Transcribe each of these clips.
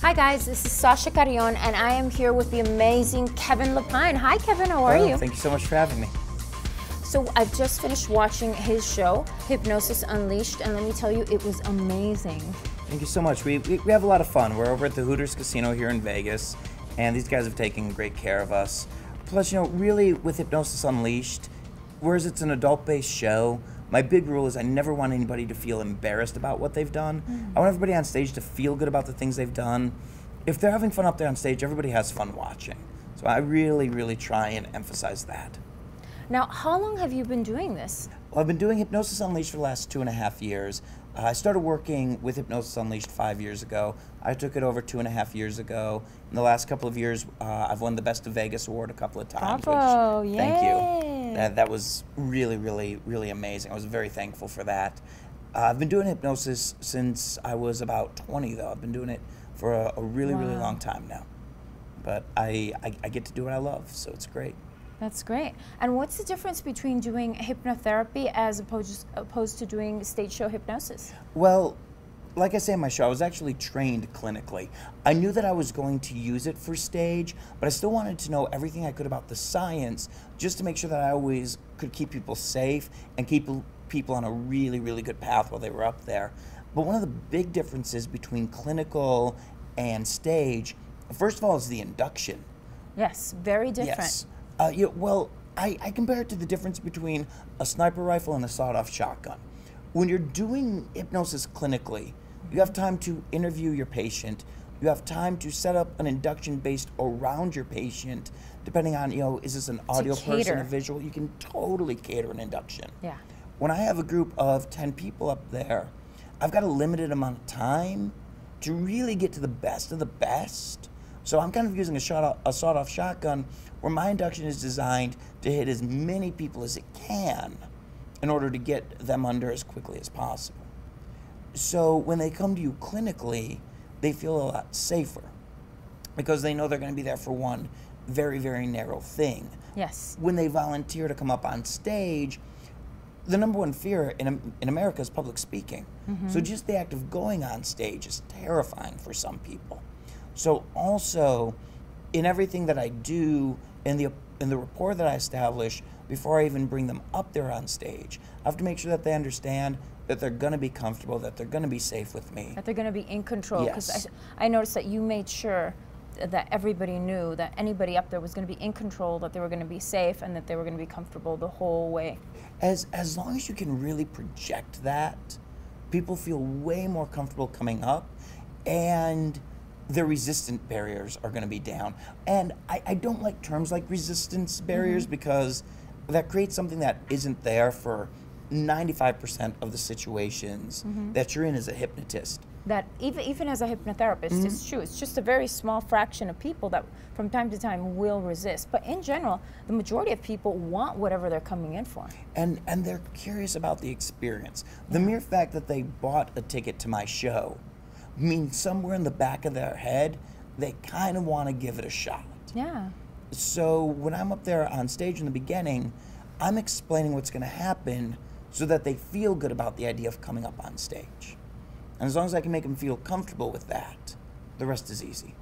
Hi guys, this is Sasha Carrion and I am here with the amazing Kevin Lepine. Hi Kevin, how are you? Thank you so much for having me. So I've just finished watching his show, Hypnosis Unleashed, and let me tell you, it was amazing. Thank you so much. We have a lot of fun. We're over at the Hooters Casino here in Vegas, and these guys have taken great care of us. Plus, you know, really with Hypnosis Unleashed, whereas it's an adult-based show, my big rule is I never want anybody to feel embarrassed about what they've done. I want everybody on stage to feel good about the things they've done. If they're having fun up there on stage, everybody has fun watching. So I really, really try and emphasize that. Now, how long have you been doing this? Well, I've been doing Hypnosis Unleashed for the last 2.5 years. I started working with Hypnosis Unleashed 5 years ago. I took it over 2.5 years ago. In the last couple of years, I've won the Best of Vegas award a couple of times. Bravo, which, yay. Thank you. That was really, really, really amazing. I was very thankful for that. I've been doing hypnosis since I was about 20, though. I've been doing it for a really, really long time now. But I get to do what I love, so it's great. That's great. And what's the difference between doing hypnotherapy as opposed to doing stage show hypnosis? Well, like I say in my show, I was actually trained clinically. I knew that I was going to use it for stage, but I still wanted to know everything I could about the science just to make sure that I always could keep people safe and keep people on a really, really good path while they were up there. But one of the big differences between clinical and stage, first of all, is the induction. Yes, very different. Yes. Well, I compare it to the difference between a sniper rifle and a sawed-off shotgun. When you're doing hypnosis clinically, you have time to interview your patient. You have time to set up an induction based around your patient, depending on, is this an audio person, a visual? You can totally cater an induction. Yeah. When I have a group of 10 people up there, I've got a limited amount of time to really get to the best of the best. So I'm kind of using a sawed-off shotgun where my induction is designed to hit as many people as it can in order to get them under as quickly as possible. So when they come to you clinically, they feel a lot safer because they know they're going to be there for one very, very narrow thing. Yes. When they volunteer to come up on stage, the number one fear in America is public speaking. So just the act of going on stage is terrifying for some people. So also, in everything that I do, in the rapport that I establish before I even bring them up there on stage, I have to make sure that they understand that they're going to be comfortable, that they're going to be safe with me. That they're going to be in control. Because Yes. I noticed that you made sure that everybody knew that anybody up there was going to be in control, that they were going to be safe, and that they were going to be comfortable the whole way. As long as you can really project that, people feel way more comfortable coming up, and the resistant barriers are going to be down. And I don't like terms like resistance barriers because that creates something that isn't there for 95% of the situations that you're in as a hypnotist. That even as a hypnotherapist, it's true. It's just a very small fraction of people that from time to time will resist. But in general, the majority of people want whatever they're coming in for. And they're curious about the experience. The mere fact that they bought a ticket to my show means somewhere in the back of their head, they kind of want to give it a shot. Yeah. So when I'm up there on stage in the beginning, I'm explaining what's going to happen so that they feel good about the idea of coming up on stage. And as long as I can make them feel comfortable with that, the rest is easy.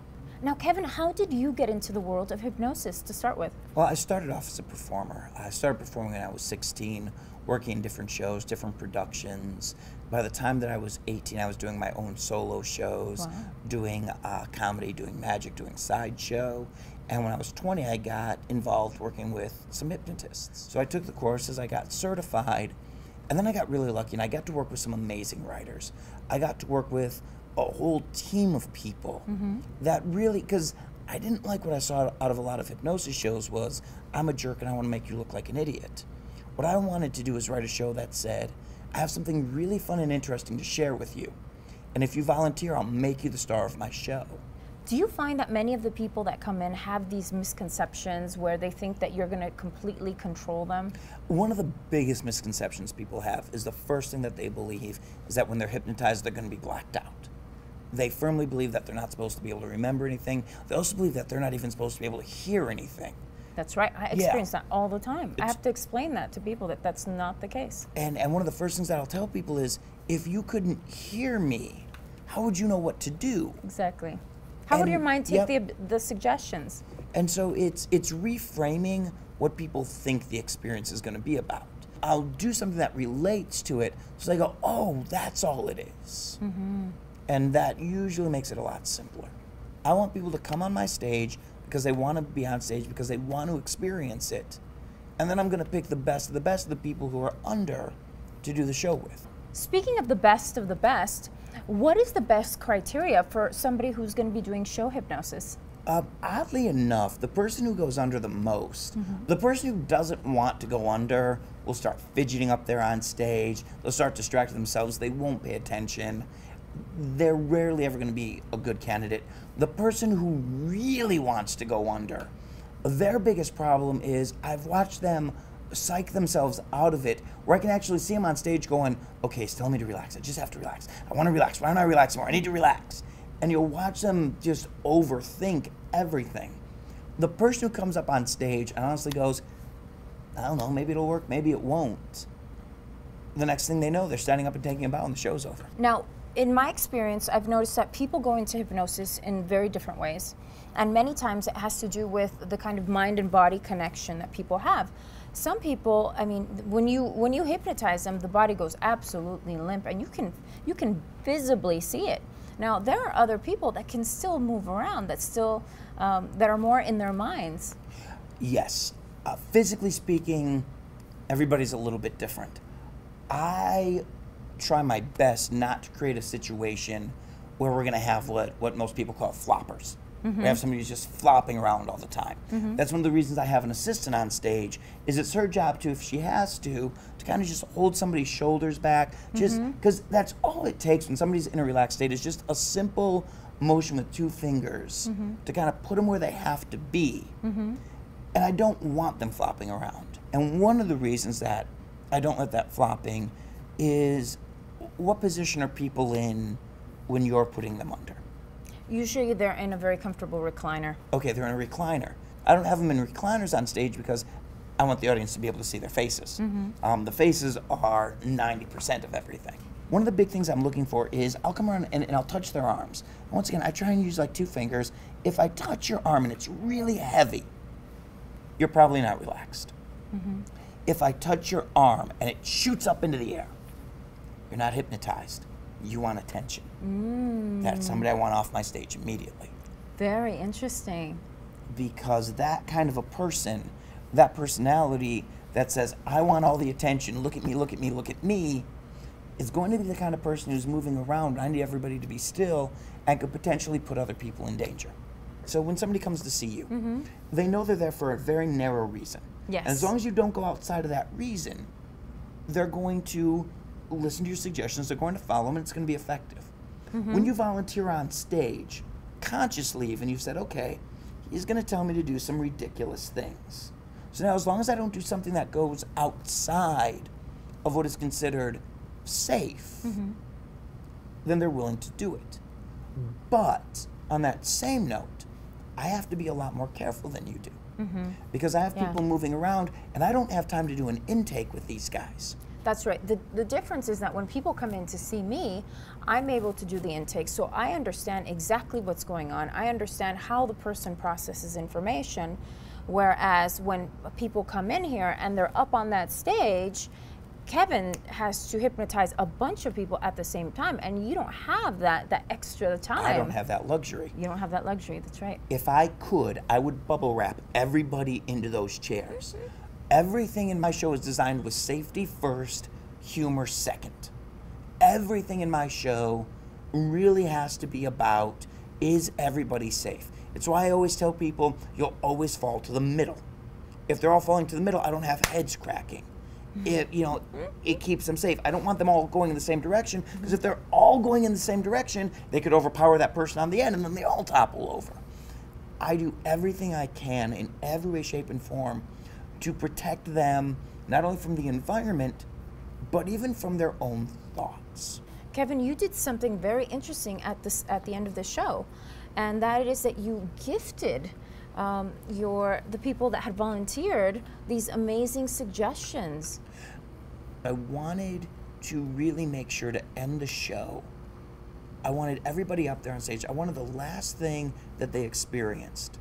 Now, Kevin, how did you get into the world of hypnosis to start with? Well, I started off as a performer. I started performing when I was 16, working in different shows, different productions. By the time that I was 18, I was doing my own solo shows, Wow. doing comedy, doing magic, doing sideshow. And when I was 20, I got involved working with some hypnotists. So I took the courses, I got certified, and then I got really lucky, and I got to work with some amazing writers. I got to work with a whole team of people that really, because I didn't like what I saw out of a lot of hypnosis shows was, I'm a jerk and I want to make you look like an idiot. What I wanted to do is write a show that said, I have something really fun and interesting to share with you. And if you volunteer, I'll make you the star of my show. Do you find that many of the people that come in have these misconceptions where they think that you're going to completely control them? One of the biggest misconceptions people have is the first thing that they believe is that when they're hypnotized, they're going to be blacked out. They firmly believe that they're not supposed to be able to remember anything. They also believe that they're not even supposed to be able to hear anything. That's right. I experience that all the time. I have to explain that to people that that's not the case. And one of the first things that I'll tell people is, if you couldn't hear me, how would you know what to do? Exactly. How would your mind take the suggestions? And so it's reframing what people think the experience is going to be about. I'll do something that relates to it, so they go, oh, that's all it is. And that usually makes it a lot simpler. I want people to come on my stage because they want to be on stage, because they want to experience it. And then I'm going to pick the best of the people who are under to do the show with. Speaking of the best, what is the best criteria for somebody who's going to be doing show hypnosis? Oddly enough, the person who goes under the most, the person who doesn't want to go under will start fidgeting up there on stage. They'll start distracting themselves. They won't pay attention. They're rarely ever going to be a good candidate. The person who really wants to go under, their biggest problem is I've watched them psych themselves out of it, where I can actually see them on stage going, okay, it's telling me to relax. I just have to relax. I want to relax. Why don't I relax more? I need to relax. And you'll watch them just overthink everything. The person who comes up on stage and honestly goes, I don't know, maybe it'll work, maybe it won't. The next thing they know, they're standing up and taking a bow and the show's over. Now, in my experience, I've noticed that people go into hypnosis in very different ways. And many times it has to do with the kind of mind and body connection that people have. Some people, I mean, when you hypnotize them, the body goes absolutely limp, and you can visibly see it. Now, there are other people that can still move around, that still that are more in their minds. Yes, physically speaking, everybody's a little bit different. I try my best not to create a situation where we're going to have what most people call floppers. We have somebody who's just flopping around all the time. That's one of the reasons I have an assistant on stage, is it's her job to, if she has to kind of just hold somebody's shoulders back, just because that's all it takes when somebody's in a relaxed state, is just a simple motion with two fingers to kind of put them where they have to be. And I don't want them flopping around. And one of the reasons that I don't let that flopping is, what position are people in when you're putting them under? Usually they're in a very comfortable recliner. Okay, they're in a recliner. I don't have them in recliners on stage because I want the audience to be able to see their faces. The faces are 90% of everything. One of the big things I'm looking for is, I'll come around and I'll touch their arms. And once again, I try and use like two fingers. If I touch your arm and it's really heavy, you're probably not relaxed. If I touch your arm and it shoots up into the air, you're not hypnotized. You want attention. That's somebody I want off my stage immediately. Very interesting. Because that kind of a person, that personality that says, I want all the attention, look at me, look at me, look at me, is going to be the kind of person who's moving around. I need everybody to be still, and could potentially put other people in danger. So when somebody comes to see you, they know they're there for a very narrow reason. Yes. And as long as you don't go outside of that reason, they're going to listen to your suggestions, they're going to follow them, and it's going to be effective. When you volunteer on stage, consciously even, you've said, okay, he's going to tell me to do some ridiculous things. So now, as long as I don't do something that goes outside of what is considered safe, then they're willing to do it. But on that same note, I have to be a lot more careful than you do. Because I have people moving around, and I don't have time to do an intake with these guys. That's right. The difference is that when people come in to see me, I'm going to I'm able to do the intake, so I understand exactly what's going on. I understand how the person processes information, whereas when people come in here and they're up on that stage, Kevin has to hypnotize a bunch of people at the same time, and you don't have that extra time. I don't have that luxury. You don't have that luxury, that's right. If I could, I would bubble wrap everybody into those chairs. Everything in my show is designed with safety first, humor second. Everything in my show really has to be about, is everybody safe? It's why I always tell people, you'll always fall to the middle. If they're all falling to the middle, I don't have heads cracking. It keeps them safe. I don't want them all going in the same direction, because if they're all going in the same direction, they could overpower that person on the end, and then they all topple over. I do everything I can in every way, shape, and form to protect them, not only from the environment, but even from their own thoughts. Kevin, you did something very interesting at the end of the show, and that is that you gifted the people that had volunteered these amazing suggestions. I wanted to really make sure to end the show. I wanted everybody up there on stage. I wanted the last thing that they experienced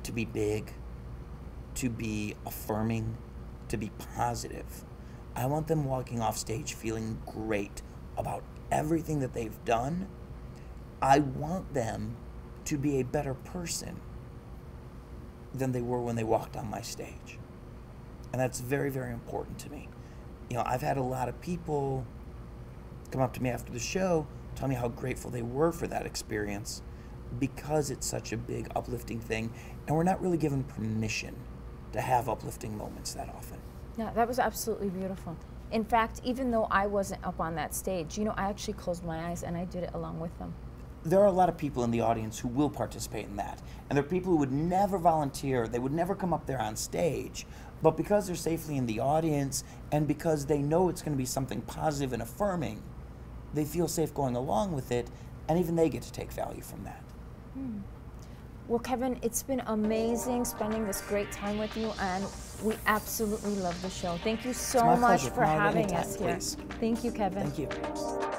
to be big, to be affirming, to be positive. I want them walking off stage feeling great about everything that they've done. I want them to be a better person than they were when they walked on my stage. And that's very, very important to me. I've had a lot of people come up to me after the show, tell me how grateful they were for that experience, because it's such a big uplifting thing, and we're not really given permission to have uplifting moments that often. Yeah, that was absolutely beautiful. In fact, even though I wasn't up on that stage, I actually closed my eyes and I did it along with them. There are a lot of people in the audience who will participate in that. And there are people who would never volunteer, they would never come up there on stage, but because they're safely in the audience and because they know it's going to be something positive and affirming, they feel safe going along with it, and even they get to take value from that. Well, Kevin, it's been amazing spending this great time with you, and we absolutely love the show. Thank you so much for having us here. Please. Thank you, Kevin. Thank you.